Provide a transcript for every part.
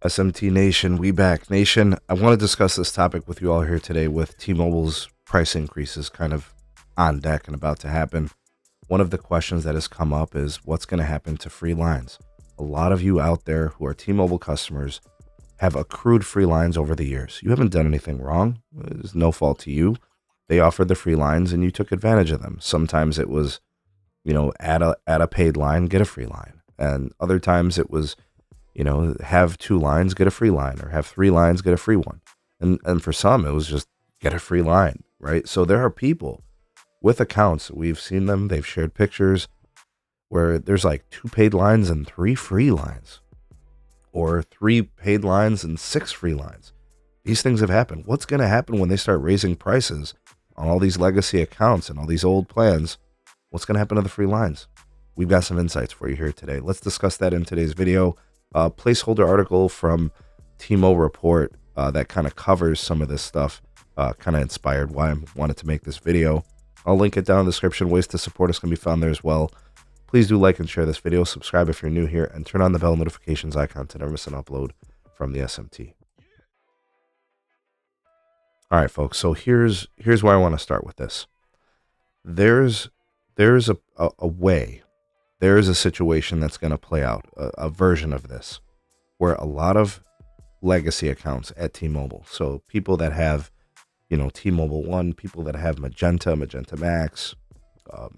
SMT Nation, we back. Nation, I want to discuss this topic with you all here today with T-Mobile's price increases kind of on deck and about to happen. One of the questions that has come up is what's going to happen to free lines? A lot of you out there who are T-Mobile customers have accrued free lines over the years. You haven't done anything wrong. It's no fault to you. They offered the free lines and you took advantage of them. Sometimes it was, add a paid line, get a free line. And other times it was, have 2 lines, get a free line, or have 3 lines, get a free one. And for some, it was just get a free line, right? So there are people with accounts, we've seen them, they've shared pictures where there's like 2 paid lines and 3 free lines, or 3 paid lines and 6 free lines. These things have happened. What's going to happen when they start raising prices on all these legacy accounts and all these old plans? What's going to happen to the free lines? We've got some insights for you here today. Let's discuss that in today's video. Placeholder article from T-Mo Report that kind of covers some of this stuff, kind of inspired why I wanted to make this video. I'll link it down in the description. Ways to support us can be found there as well. Please do like and share this video, subscribe if you're new here, and turn on the bell notifications icon to never miss an upload from the SMT. All right, folks, so here's where I want to start with this. There's a way, there's a situation that's going to play out, a version of this, where a lot of legacy accounts at T-Mobile, so people that have, T-Mobile One, people that have Magenta MAX,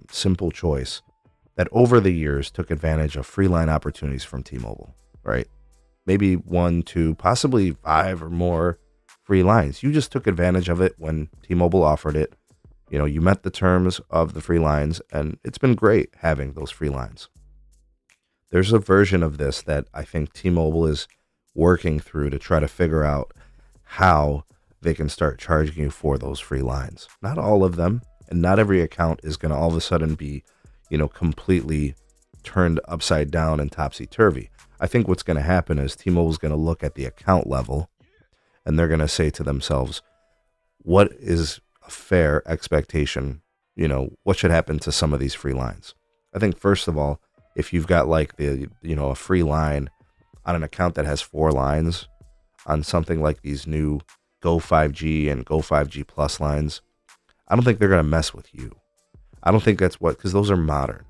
Simple Choice, that over the years took advantage of free line opportunities from T-Mobile, right? Maybe 1, 2, possibly 5 or more free lines. You just took advantage of it when T-Mobile offered it. You met the terms of the free lines, and it's been great having those free lines. There's a version of this that I think T-Mobile is working through to try to figure out how they can start charging you for those free lines. Not all of them, and not every account is going to all of a sudden be, completely turned upside down and topsy-turvy. I think what's going to happen is T-Mobile's going to look at the account level, and they're going to say to themselves, what is a fair expectation? What should happen to some of these free lines? I think, first of all, if you've got like a free line on an account that has 4 lines on something like these new Go 5G and Go 5G Plus lines, I don't think they're going to mess with you. I don't think that's because those are modern.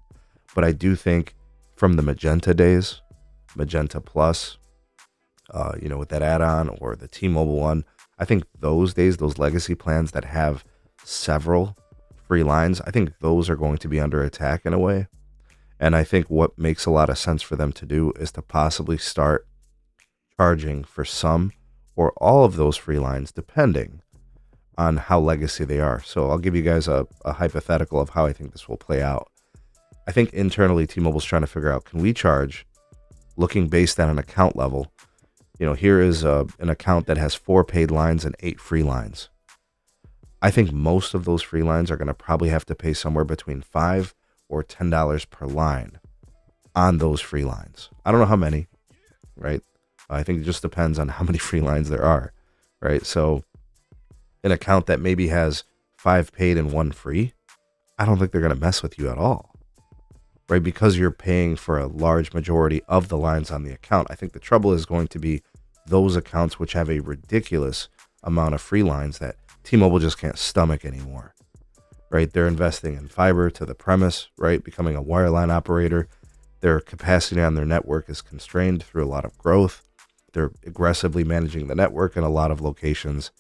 But I do think from the Magenta days, Magenta Plus, with that add-on, or the T-Mobile one, I think those days, those legacy plans that have several free lines, I think those are going to be under attack in a way. And I think what makes a lot of sense for them to do is to possibly start charging for some or all of those free lines, depending on how legacy they are. So I'll give you guys a hypothetical of how I think this will play out. I think internally T-Mobile's trying to figure out, can we charge, looking based on an account level, here is an account that has 4 paid lines and 8 free lines. I think most of those free lines are going to probably have to pay somewhere between $5 or $10 per line on those free lines. I don't know how many, right? I think it just depends on how many free lines there are, right? So an account that maybe has 5 paid and 1 free, I don't think they're going to mess with you at all, right? Because you're paying for a large majority of the lines on the account. I think the trouble is going to be those accounts which have a ridiculous amount of free lines that T-Mobile just can't stomach anymore, right? They're investing in fiber to the premise, right? Becoming a wireline operator. Their capacity on their network is constrained through a lot of growth. They're aggressively managing the network in a lot of locations,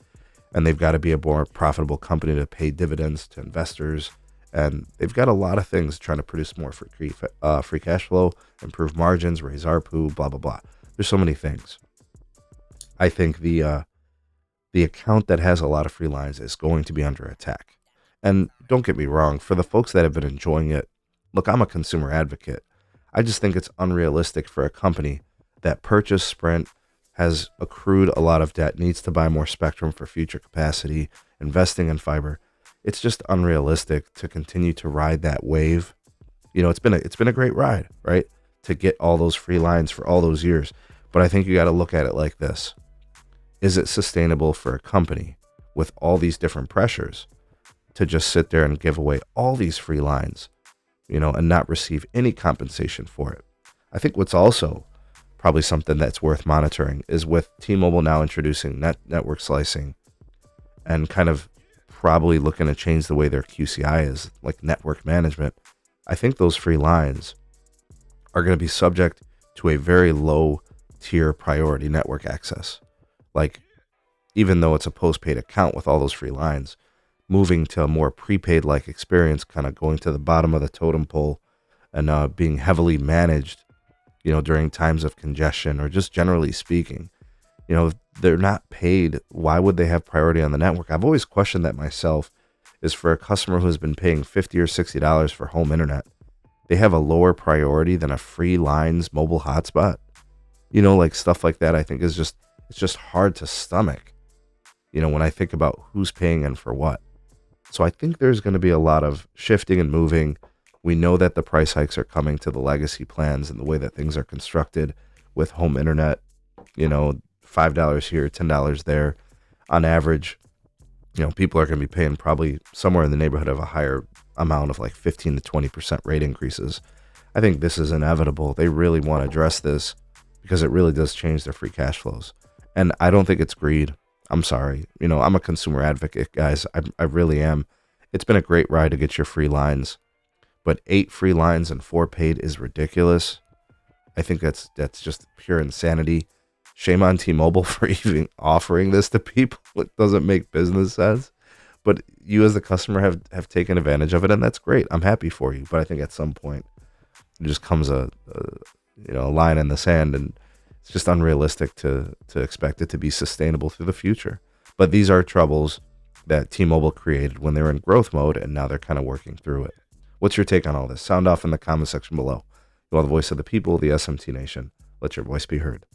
and they've got to be a more profitable company to pay dividends to investors. And they've got a lot of things trying to produce more free cash flow, improve margins, raise ARPU, blah, blah, blah. There's so many things. I think the account that has a lot of free lines is going to be under attack. And don't get me wrong, for the folks that have been enjoying it, look, I'm a consumer advocate. I just think it's unrealistic for a company that purchased Sprint, has accrued a lot of debt, needs to buy more spectrum for future capacity, investing in fiber. It's just unrealistic to continue to ride that wave. It's been a great ride, right? To get all those free lines for all those years. But I think you got to look at it like this. Is it sustainable for a company with all these different pressures to just sit there and give away all these free lines, and not receive any compensation for it? I think what's also probably something that's worth monitoring, is with T-Mobile now introducing network slicing and kind of probably looking to change the way their QCI is, like network management. I think those free lines are going to be subject to a very low tier priority network access. Like, even though it's a postpaid account with all those free lines, moving to a more prepaid like experience, kind of going to the bottom of the totem pole and being heavily managed, during times of congestion or just generally speaking. If they're not paid, why would they have priority on the network? I've always questioned that myself. Is for a customer who's been paying $50 or $60 for home internet, they have a lower priority than a free lines mobile hotspot. Like stuff like that, I think it's just hard to stomach, when I think about who's paying and for what. So I think there's going to be a lot of shifting and moving. We know that the price hikes are coming to the legacy plans and the way that things are constructed with home internet, $5 here, $10 there. On average, people are going to be paying probably somewhere in the neighborhood of a higher amount of like 15 to 20% rate increases. I think this is inevitable. They really want to address this because it really does change their free cash flows. And I don't think it's greed. I'm sorry. I'm a consumer advocate, guys. I really am. It's been a great ride to get your free lines, but 8 free lines and 4 paid is ridiculous. I think that's just pure insanity. Shame on T-Mobile for even offering this to people. It doesn't make business sense. But you as the customer have taken advantage of it, and that's great. I'm happy for you. But I think at some point, it just comes a line in the sand, and it's just unrealistic to expect it to be sustainable through the future. But these are troubles that T-Mobile created when they were in growth mode, and now they're kind of working through it. What's your take on all this? Sound off in the comment section below. You are the voice of the people, the SMT Nation. Let your voice be heard.